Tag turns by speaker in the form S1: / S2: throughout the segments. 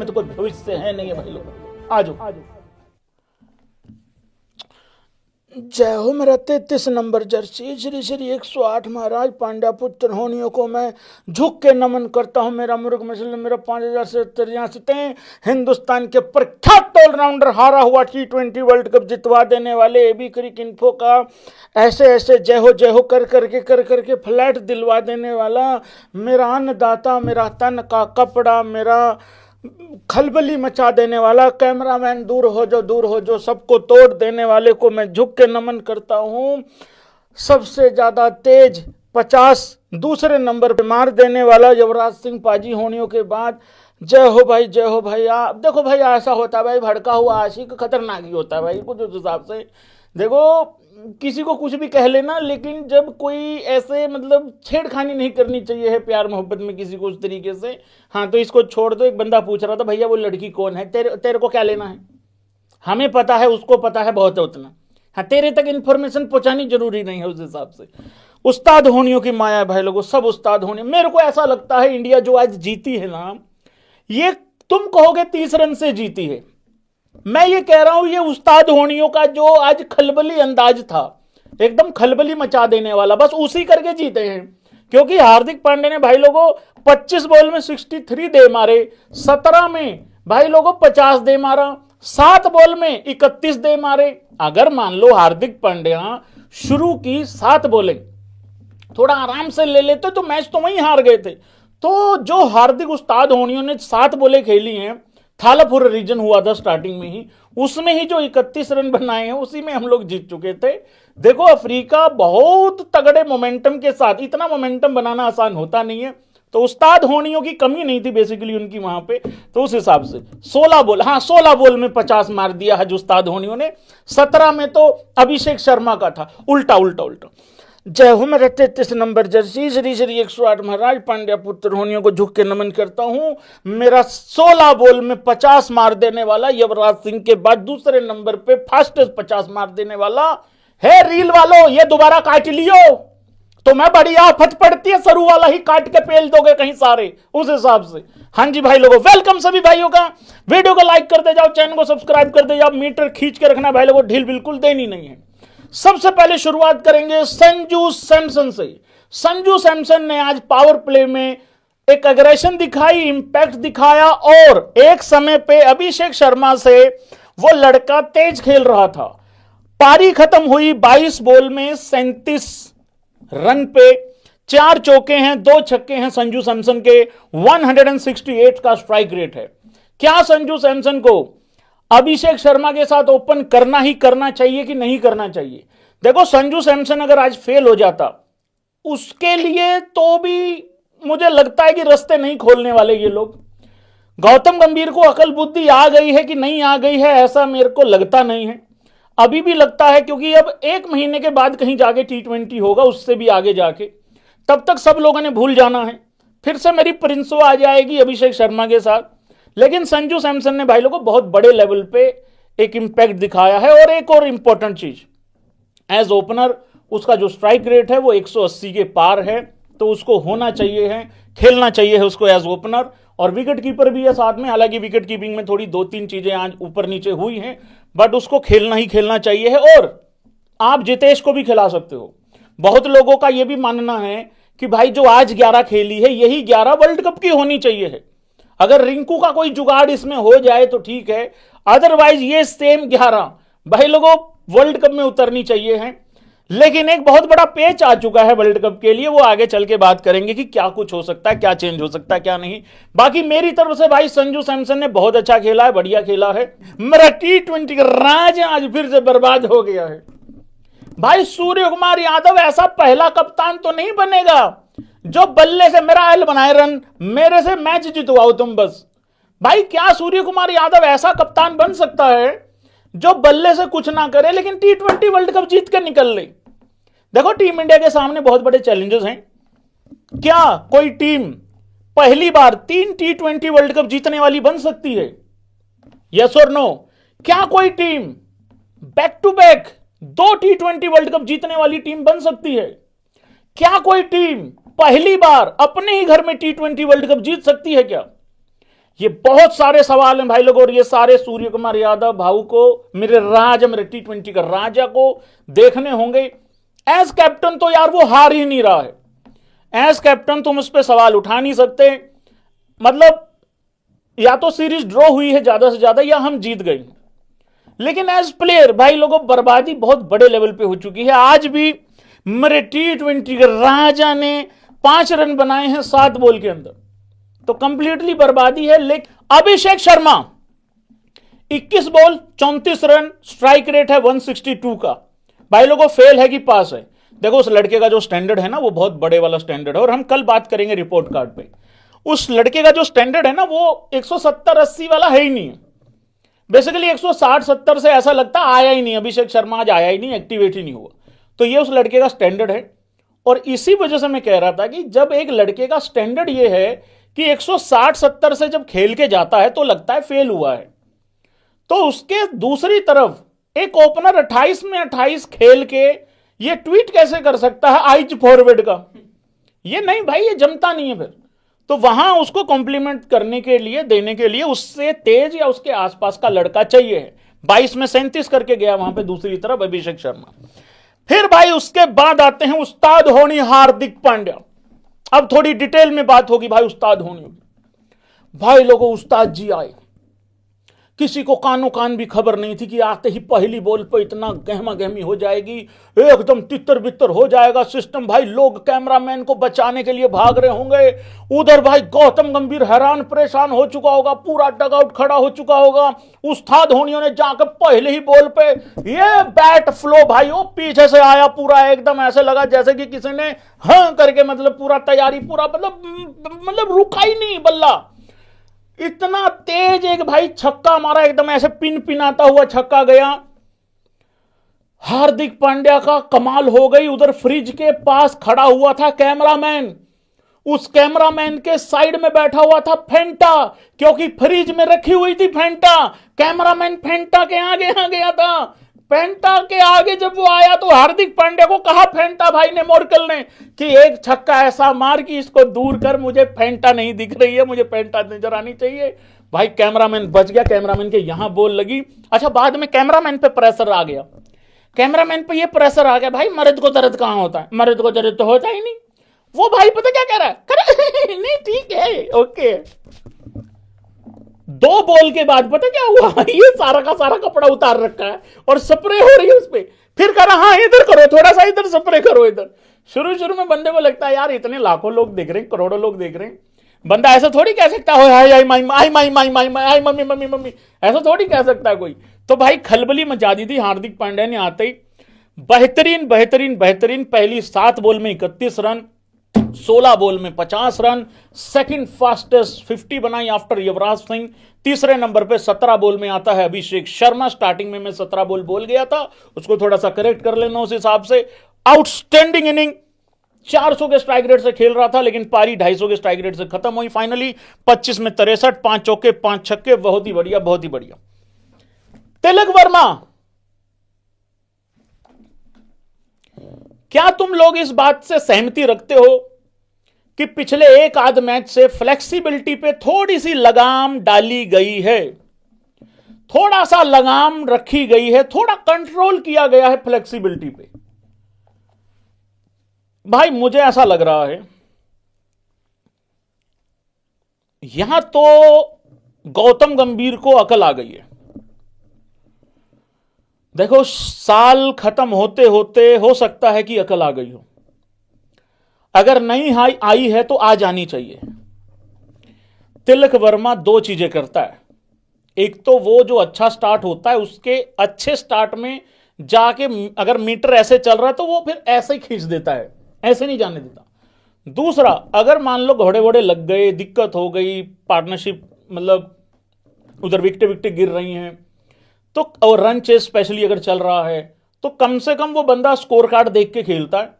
S1: में तो कोई भविष्य है नहीं है भाई लोग। आ जाओ। जय हो मेरा 33 नंबर जर्सी श्री श्री 108 महाराज पांड्या पुत्र होनियों को मैं झुक के नमन करता हूं। मेरा मुर्ग मसल मेरा 5073 हिंदुस्तान के प्रख्यात ऑलराउंडर हारा हुआ T20 वर्ल्ड कप जितवा देने वाले एबी क्रिक इन्फो का ऐसे ऐसे जय हो कर करके फ्लैट दिलवा देने वाला मेरा अन्नदाता, मेरा तन का कपड़ा, मेरा खलबली मचा देने वाला कैमरामैन, दूर हो जो सबको तोड़ देने वाले को मैं झुक के नमन करता हूं। सबसे ज्यादा तेज 50 दूसरे नंबर पे मार देने वाला युवराज सिंह पाजी होनियों के बाद जय हो भाई। आप देखो भाई, ऐसा होता है भाई, भड़का हुआ आशिक खतरनाक ही होता है भाई। कुछ उस हिसाब से देखो, किसी को कुछ भी कह लेना, लेकिन जब कोई ऐसे मतलब छेड़खानी नहीं करनी चाहिए है प्यार मोहब्बत में किसी को उस तरीके से। हाँ तो इसको छोड़ दो। एक बंदा पूछ रहा था भैया वो लड़की कौन है, तेरे को क्या लेना है? हमें पता है, उसको पता है, बहुत है उतना। हाँ तेरे तक इन्फॉर्मेशन पहुंचानी जरूरी नहीं है उस हिसाब से। उस्ताद होनियों की माया भाई लोगों, सब उस्ताद होने। मेरे को ऐसा लगता है इंडिया जो आज जीती है ना, ये तुम कहोगे 30 रन से जीती है, मैं ये कह रहा हूं ये उस्ताद होनियों का जो आज खलबली अंदाज था, एकदम खलबली मचा देने वाला, बस उसी करके जीते हैं। क्योंकि हार्दिक पांड्या ने भाई लोगों 25 बॉल में 63 दे मारे, 17 में भाई लोगों 50 दे मारा, 7 बॉल में 31 दे मारे। अगर मान लो हार्दिक पांड्या शुरू की 7 बॉलें थोड़ा आराम से ले लेते तो मैच तो वहीं हार गए थे। तो जो हार्दिक उस्ताद होनियों ने 7 बॉलें खेली हैं, थालापुर रीजन हुआ था स्टार्टिंग में ही, उसमें ही जो 31 रन बनाए हैं उसी में हम लोग जीत चुके थे। देखो अफ्रीका बहुत तगड़े मोमेंटम के साथ, इतना मोमेंटम बनाना आसान होता नहीं है, तो उस्ताद होनियों की कमी नहीं थी बेसिकली उनकी वहां पे। तो उस हिसाब से 16 बॉल में 50 मार दिया है जो उस्ताद होनियों ने। 17 में तो अभिषेक शर्मा का था, उल्टा। जय हो मेरा 33 नंबर जर्सी श्री श्री 108 महाराज पांड्या पुत्र होनियों को झुक के नमन करता हूं। मेरा 16 बॉल में 50 मार देने वाला युवराज सिंह के बाद दूसरे नंबर पे फास्टेस्ट 50 मार देने वाला है। रील वालों ये दोबारा काट लियो तो मैं बड़ी आफत पड़ती है, सरू वाला ही काट के पेल दोगे कहीं सारे, उस हिसाब से। हाँ जी भाई लोगों, वेलकम सभी भाइयों का। वीडियो को लाइक करते जाओ, चैनल को सब्सक्राइब करते जाओ, मीटर खींच के रखना भाई लोगों, ढील बिल्कुल देनी नहीं है। सबसे पहले शुरुआत करेंगे संजू सैमसन से। संजू सैमसन ने आज पावर प्ले में एक एग्रेशन दिखाई, इंपैक्ट दिखाया, और एक समय पे अभिषेक शर्मा से वो लड़का तेज खेल रहा था। पारी खत्म हुई 22 बॉल में 37 रन पे, 4 चौके हैं, 2 छक्के हैं संजू सैमसन के, 168 का स्ट्राइक रेट है। क्या संजू सैमसन को अभिषेक शर्मा के साथ ओपन करना चाहिए कि नहीं करना चाहिए? देखो संजू सैमसन अगर आज फेल हो जाता, उसके लिए तो भी मुझे लगता है कि रास्ते नहीं खोलने वाले ये लोग। गौतम गंभीर को अकल बुद्धि आ गई है कि नहीं आ गई है, ऐसा मेरे को लगता नहीं है। अभी भी लगता है क्योंकि अब 1 महीने के बाद कहीं जाके T20 होगा, उससे भी आगे जाके, तब तक सब लोगों ने भूल जाना है। फिर से मेरी प्रिंसो आ जाएगी अभिषेक शर्मा के साथ। लेकिन संजू सैमसन ने भाई लोगों को बहुत बड़े लेवल पे एक इंपैक्ट दिखाया है। और एक और इंपॉर्टेंट चीज, एज ओपनर उसका जो स्ट्राइक रेट है वो 180 के पार है, तो उसको होना चाहिए है, खेलना चाहिए है उसको एज ओपनर। और विकेट कीपर भी है साथ में, हालांकि विकेट कीपिंग में थोड़ी 2-3 चीजें आज ऊपर नीचे हुई हैं, बट उसको खेलना ही खेलना चाहिए है। और आप जितेश को भी खिला सकते हो। बहुत लोगों का यह भी मानना है कि भाई जो आज 11 खेली है यही 11 वर्ल्ड कप की होनी चाहिए है। अगर रिंकू का कोई जुगाड़ इसमें हो जाए तो ठीक है, अदरवाइज ये सेम 11 भाई लोगों वर्ल्ड कप में उतरनी चाहिए है। लेकिन एक बहुत बड़ा पेच आ चुका है वर्ल्ड कप के लिए, वो आगे चल के बात करेंगे कि क्या कुछ हो सकता है, क्या चेंज हो सकता है, क्या नहीं। बाकी मेरी तरफ से भाई संजू सैमसन ने बहुत अच्छा खेला है, बढ़िया खेला है। मेरा T20 का राज आज फिर से बर्बाद हो गया है। भाई सूर्य कुमार यादव ऐसा पहला कप्तान तो नहीं बनेगा जो बल्ले से मेरा एल बनाए रन, मेरे से मैच जितवाओ तुम बस। भाई क्या सूर्य कुमार यादव ऐसा कप्तान बन सकता है जो बल्ले से कुछ ना करे लेकिन T20 वर्ल्ड कप जीत के निकल ले? देखो टीम इंडिया के सामने बहुत बड़े चैलेंजेस हैं। क्या कोई टीम पहली बार 3 T20 वर्ल्ड कप जीतने वाली बन सकती है? यस और नो? क्या कोई team back to back 2 T20 world cup जीतने वाली टीम बन सकती है? क्या कोई टीम पहली बार अपने ही घर में T20 वर्ल्ड कप जीत सकती है क्या? ये बहुत सारे सवाल हैं भाई लोगों, और ये सारे सूर्य कुमार यादव भाऊ को, मेरे राजा, मेरे T20 का राजा को देखने होंगे। एज कैप्टन तो यार वो हार ही नहीं रहा है। एज कैप्टन तुम उस पर सवाल उठा नहीं सकते। मतलब या तो सीरीज ड्रॉ हुई है ज्यादा से ज्यादा, या हम जीत गए। लेकिन एज प्लेयर भाई लोगों, बर्बादी बहुत बड़े लेवल पे हो चुकी है। आज भी मेरे T20 के राजा ने 5 रन बनाए हैं 7 बॉल के अंदर, तो कंप्लीटली बर्बादी है। लेकिन Abhishek Sharma 21 ball 34 run, strike rate है 162 का। भाई लोगों फेल है कि पास है? देखो उस लड़के का जो स्टैंडर्ड है ना, वो बहुत बड़े वाला स्टैंडर्ड है, और हम कल बात करेंगे रिपोर्ट कार्ड पे। उस लड़के का जो स्टैंडर्ड है ना, वो 170-80 वाला है ही नहीं। बेसिकली 160-70 से ऐसा लगता आया ही नहीं, अभिषेक शर्मा आज आया ही नहीं, एक्टिवेट ही नहीं हुआ। तो ये उस लड़के का स्टैंडर्ड है। और इसी वजह से मैं कह रहा था कि जब एक लड़के का स्टैंडर्ड ये है कि 160-70 से जब खेल के जाता है तो लगता है फेल हुआ है। तो उसके दूसरी तरफ एक ओपनर 28 में 28 खेल के ये ट्वीट कैसे कर सकता है आइज फॉरवर्ड का? ये नहीं भाई, ये जमता नहीं है फिर। तो वहां उसको कॉम्प्लीमेंट करने के लिए, देने के लिए उससे तेज या उसके आसपास का लड़का चाहिए है। 22 में 37 करके गया वहां पे दूसरी तरफ अभिषेक शर्मा। फिर भाई उसके बाद आते हैं उस्ताद होनी हार्दिक पांड्या। अब थोड़ी डिटेल में बात होगी भाई उस्ताद होनी। भाई लोगों उस्ताद जी आए, किसी को कानो कान भी खबर नहीं थी कि आते ही पहली बॉल पर इतना गहमा गहमी हो जाएगी, एकदम तितर बितर हो जाएगा सिस्टम। भाई लोग कैमरामैन को बचाने के लिए भाग रहे होंगे। उधर भाई गौतम गंभीर हैरान परेशान हो चुका होगा, पूरा डगआउट खड़ा हो चुका होगा। उस्ताद होनियों ने जाकर पहले ही बॉल पे ये बैट फ्लो भाई वो पीछे से आया पूरा, एकदम ऐसे लगा जैसे कि किसी ने हाँ करके मतलब पूरा तैयारी पूरा मतलब रुका ही नहीं बल्ला। इतना तेज एक भाई छक्का मारा, एकदम ऐसे पिन पिनाता हुआ छक्का गया। हार्दिक पांड्या का कमाल हो गई। उधर फ्रिज के पास खड़ा हुआ था कैमरामैन, उस कैमरामैन के साइड में बैठा हुआ था फेंटा, क्योंकि फ्रिज में रखी हुई थी फेंटा। कैमरामैन फेंटा के आगे आ गया था। फेंटा के आगे जब वो आया तो हार्दिक पांड्या को कहा फेंटा भाई ने, मोरकल ने, कि एक छक्का ऐसा मार कि इसको दूर कर, मुझे फेंटा नहीं दिख रही है, मुझे फेंटा नजर आनी चाहिए। भाई कैमरामैन बच गया, कैमरामैन के यहां बॉल लगी। अच्छा बाद में कैमरामैन पे प्रेशर आ गया, कैमरामैन पे ये प्रेशर आ गया भाई मर्द को दर्द कहां होता है, मर्द को दर्द तो होता ही नहीं। वो भाई पता क्या कह रहा है, नहीं ठीक है ओके। 2 बॉल के बाद पता क्या हुआ, ये सारा का सारा कपड़ा उतार रखा है और स्प्रे हो रही है उस पर। फिर कह रहा हाँ इधर करो थोड़ा सा, इधर स्प्रे करो इधर। शुरू में बंदे को लगता है यार इतने लाखों लोग देख रहे हैं, करोड़ों लोग देख रहे हैं, बंदा ऐसा थोड़ी कह सकता है हाय हाय माई माई माई माई माई माई मम्मी मम्मी मम्मी, ऐसा थोड़ी कह सकता है कोई। तो भाई खलबली मचा दी थी हार्दिक पांड्या ने आते ही। बेहतरीन बेहतरीन बेहतरीन, पहली 7 बॉल में 31 रन, 16 बॉल में 50 रन, सेकंड फास्टेस्ट 50 बनाई आफ्टर युवराज सिंह। तीसरे नंबर पे 17 बॉल में आता है अभिषेक शर्मा। स्टार्टिंग में मैं 17 बॉल बोल गया था, उसको थोड़ा सा करेक्ट कर लेना उस हिसाब से। आउटस्टैंडिंग इनिंग, 400 के स्ट्राइक रेट से खेल रहा था, लेकिन पारी 250 के स्ट्राइक रेट से खत्म हुई। फाइनली 25 में 63, 5 चौके 5 छक्के, बहुत ही बढ़िया बहुत ही बढ़िया। तिलक वर्मा, क्या तुम लोग इस बात से सहमति रखते हो कि पिछले एक आध मैच से फ्लेक्सिबिलिटी पे थोड़ी सी लगाम डाली गई है, थोड़ा सा लगाम रखी गई है, थोड़ा कंट्रोल किया गया है फ्लेक्सिबिलिटी पे? भाई मुझे ऐसा लग रहा है यहां तो गौतम गंभीर को अकल आ गई है। देखो साल खत्म होते होते हो सकता है कि अकल आ गई हो, अगर नहीं आई है तो आ जानी चाहिए। तिलक वर्मा 2 चीजें करता है, एक तो वो जो अच्छा स्टार्ट होता है उसके अच्छे स्टार्ट में जाके अगर मीटर ऐसे चल रहा है तो वो फिर ऐसे ही खींच देता है, ऐसे नहीं जाने देता। दूसरा, अगर मान लो घोड़े वोड़े लग गए, दिक्कत हो गई, पार्टनरशिप मतलब उधर विकेट विकेट गिर रही हैं तो, और रन चेस स्पेशली अगर चल रहा है तो कम से कम वो बंदा स्कोर कार्ड देख के खेलता है,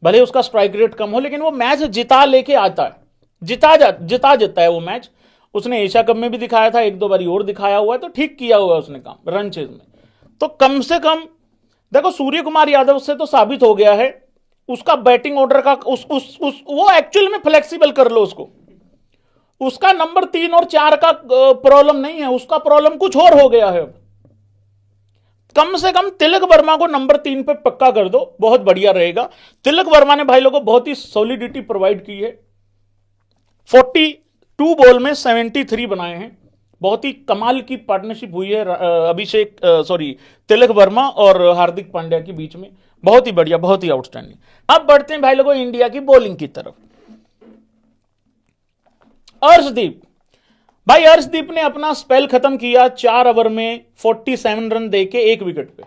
S1: भले उसका स्ट्राइक रेट कम हो, लेकिन वो मैच जिता लेके आता है, जिता जाता है वो मैच। उसने एशिया कप में भी दिखाया था, 1-2 बारी और दिखाया हुआ है, तो ठीक किया हुआ है उसने काम रन चेज में। तो कम से कम देखो सूर्य कुमार यादव से तो साबित हो गया है उसका बैटिंग ऑर्डर का वो एक्चुअल में फ्लेक्सिबल कर लो उसको। उसका नंबर 3 और 4 का प्रॉब्लम नहीं है, उसका प्रॉब्लम कुछ और हो गया है। कम से कम तिलक वर्मा को नंबर 3 पे पक्का कर दो, बहुत बढ़िया रहेगा। तिलक वर्मा ने भाई लोगों बहुत ही सॉलिडिटी प्रोवाइड की है, 42 बॉल में 73 बनाए हैं। बहुत ही कमाल की पार्टनरशिप हुई है तिलक वर्मा और हार्दिक पांड्या के बीच में, बहुत ही बढ़िया, बहुत ही आउटस्टैंडिंग। अब बढ़ते हैं भाई लोगों इंडिया की बॉलिंग की तरफ। अर्शदीप, भाई अर्शदीप ने अपना स्पेल खत्म किया 4 ओवर में 47 रन देके 1 विकेट पे,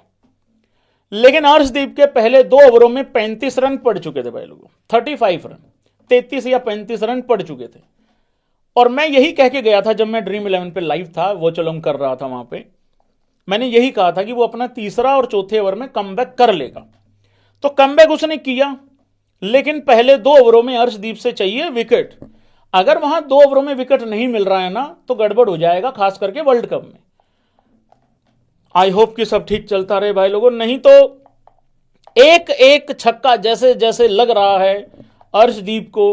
S1: लेकिन अर्शदीप के पहले 2 ओवरों में 35 रन पड़ चुके थे भाई लोगों, 35 रन, 33 या 35 रन पड़ चुके थे। और मैं यही कह के गया था जब मैं ड्रीम 11 पे लाइव था, वो चलोंग कर रहा था वहां पे, मैंने यही कहा था कि वो अपना तीसरा और चौथे ओवर में कमबैक कर लेगा। तो कमबैक उसने किया, लेकिन पहले 2 ओवरों में अर्शदीप से चाहिए विकेट। अगर वहां 2 ओवरों में विकेट नहीं मिल रहा है ना, तो गड़बड़ हो जाएगा, खास करके वर्ल्ड कप में। आई होप कि सब ठीक चलता रहे भाई लोगों, नहीं तो एक एक छक्का जैसे जैसे लग रहा है अर्शदीप को,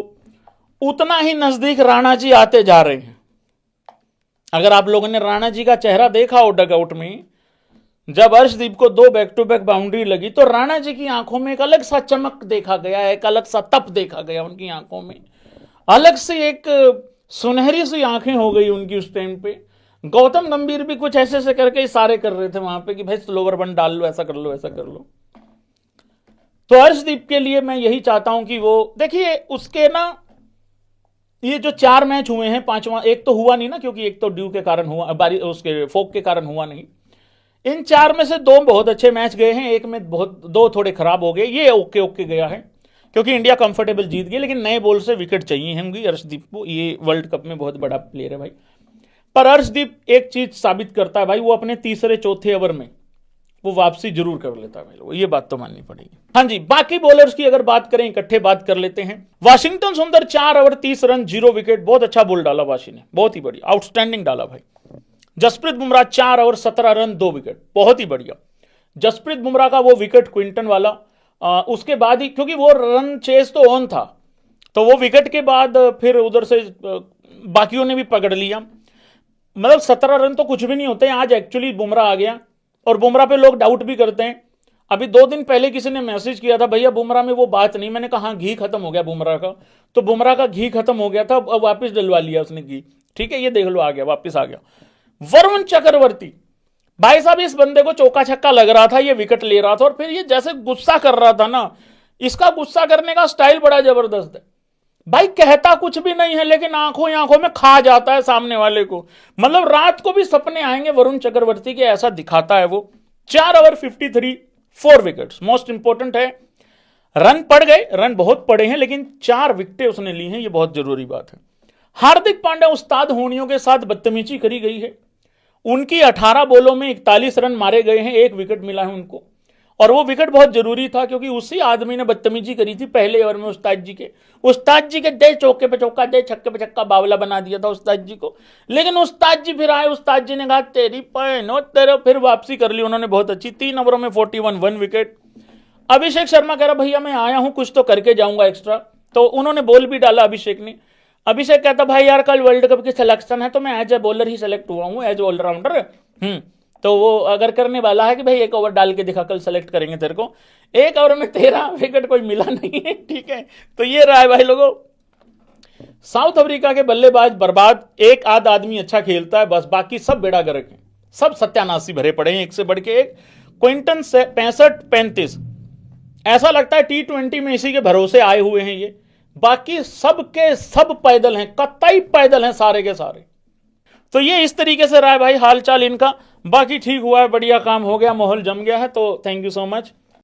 S1: उतना ही नजदीक राणा जी आते जा रहे हैं। अगर आप लोगों ने राणा जी का चेहरा देखा हो डगआउट में, जब अर्शदीप को 2 बैक टू बैक बाउंड्री लगी, तो राणा जी की आंखों में एक अलग सा चमक देखा गया, एक अलग सा तप देखा गया उनकी आंखों में, अलग से एक सुनहरी सी आंखें हो गई उनकी उस टाइम पे। गौतम गंभीर भी कुछ ऐसे ऐसे करके इशारे कर रहे थे वहां पे कि भाई स्लोवर वन डाल लो, ऐसा कर लो, ऐसा कर लो। तो अर्शदीप के लिए मैं यही चाहता हूं कि वो देखिए, उसके ना ये जो 4 मैच हुए हैं, 5वां एक तो हुआ नहीं ना, क्योंकि एक तो ड्यू के कारण हुआ, उसके फोक के कारण हुआ नहीं। इन 4 में से 2 बहुत अच्छे मैच गए हैं, एक में बहुत 2 थोड़े खराब हो गए, ये ओके ओके गया है क्योंकि इंडिया कंफर्टेबल जीत गई। लेकिन नए बॉल से विकेट चाहिए होंगी अर्शदीप को, ये वर्ल्ड कप में बहुत बड़ा प्लेयर है भाई। पर अर्शदीप एक चीज साबित करता है भाई, वो अपने तीसरे चौथे ओवर में वो वापसी जरूर कर लेता है, ये बात तो माननी पड़ेगी। हाँ जी, बाकी बॉलर्स की अगर बात करें, इकट्ठे बात कर लेते हैं। वाशिंगटन सुंदर 4 ओवर 30 रन 0 विकेट, बहुत अच्छा बॉल डाला वाशी ने, बहुत ही बढ़िया, आउटस्टैंडिंग डाला भाई। Jasprit Bumrah 4 over 17 run 2 wicket, बहुत ही बढ़िया। जसप्रीत बुमराह का वो विकेट क्विंटन वाला, उसके बाद ही, क्योंकि वो रन चेस तो ऑन था, तो वो विकेट के बाद फिर उधर से बाकियों ने भी पकड़ लिया। मतलब 17 रन तो कुछ भी नहीं होते हैं। आज एक्चुअली बुमराह आ गया, और बुमराह पे लोग डाउट भी करते हैं। अभी 2 दिन पहले किसी ने मैसेज किया था, भैया बुमराह में वो बात नहीं। मैंने कहा घी खत्म हो गया बुमराह का, तो बुमराह का घी खत्म हो गया था, अब वापस डलवा लिया उसने घी, ठीक है, ये देख लो, आ गया, वापस आ गया। वरुण चक्रवर्ती, भाई साहब इस बंदे को चौका छक्का लग रहा था, ये विकेट ले रहा था, और फिर ये जैसे गुस्सा कर रहा था ना, इसका गुस्सा करने का स्टाइल बड़ा जबरदस्त है भाई। कहता कुछ भी नहीं है, लेकिन आंखों आंखों में खा जाता है सामने वाले को। मतलब रात को भी सपने आएंगे वरुण चक्रवर्ती के, ऐसा दिखाता है वो। 4 ओवर 53 4 विकेट्स, मोस्ट इंपॉर्टेंट है। रन पड़ गए, रन बहुत पड़े हैं, लेकिन 4 विकेटें उसने ली हैं, ये बहुत जरूरी बात है। हार्दिक पांड्या उस्ताद होनियों के साथ बदतमीजी करी गई है। उनकी 18 बॉलों में 41 रन मारे गए हैं, 1 विकेट मिला है उनको, और वो विकेट बहुत जरूरी था, क्योंकि उसी आदमी ने बदतमीजी करी थी पहले ओवर में उस्ताद जी के दे चौके पे चौका, दे छक्के पे छक्का, बावला बना दिया था उस्ताद जी को। लेकिन उस्ताद जी फिर आए, उस्ताद जी ने कहा तेरी पैनो तेरे, फिर वापसी कर ली उन्होंने बहुत अच्छी। 3 ओवरों में 41 1 विकेट। अभिषेक शर्मा कह रहा भैया मैं आया हूं, कुछ तो करके जाऊंगा एक्स्ट्रा, तो उन्होंने बॉल भी डाला अभिषेक ने। अभिषेक कहता भाई यार कल वर्ल्ड कप की सिलेक्शन है, तो मैं एज ए बॉलर ही सेलेक्ट हुआ हूं, एज ऑलराउंडर। तो वो अगर करने वाला है कि भाई 1 ओवर डाल के दिखा, कल सेलेक्ट करेंगे तेरे को। 1 ओवर में 13 विकेट, कोई मिला नहीं है, ठीक है। तो ये रहा है भाई लोगों, साउथ अफ्रीका के बल्लेबाज बर्बाद, एक आध आदमी अच्छा खेलता है बस, बाकी सब बेड़ा गर्क है, सब सत्यानाशी भरे पड़े हैं, एक से बढ़ के एक। क्विंटन 65-35, ऐसा लगता है T20 में इसी के भरोसे आए हुए हैं ये, बाकी सब के सब पैदल हैं, कतई पैदल हैं सारे के सारे। तो ये इस तरीके से रहा है भाई हालचाल इनका। बाकी ठीक हुआ है, बढ़िया काम हो गया, माहौल जम गया है। तो थैंक यू सो मच।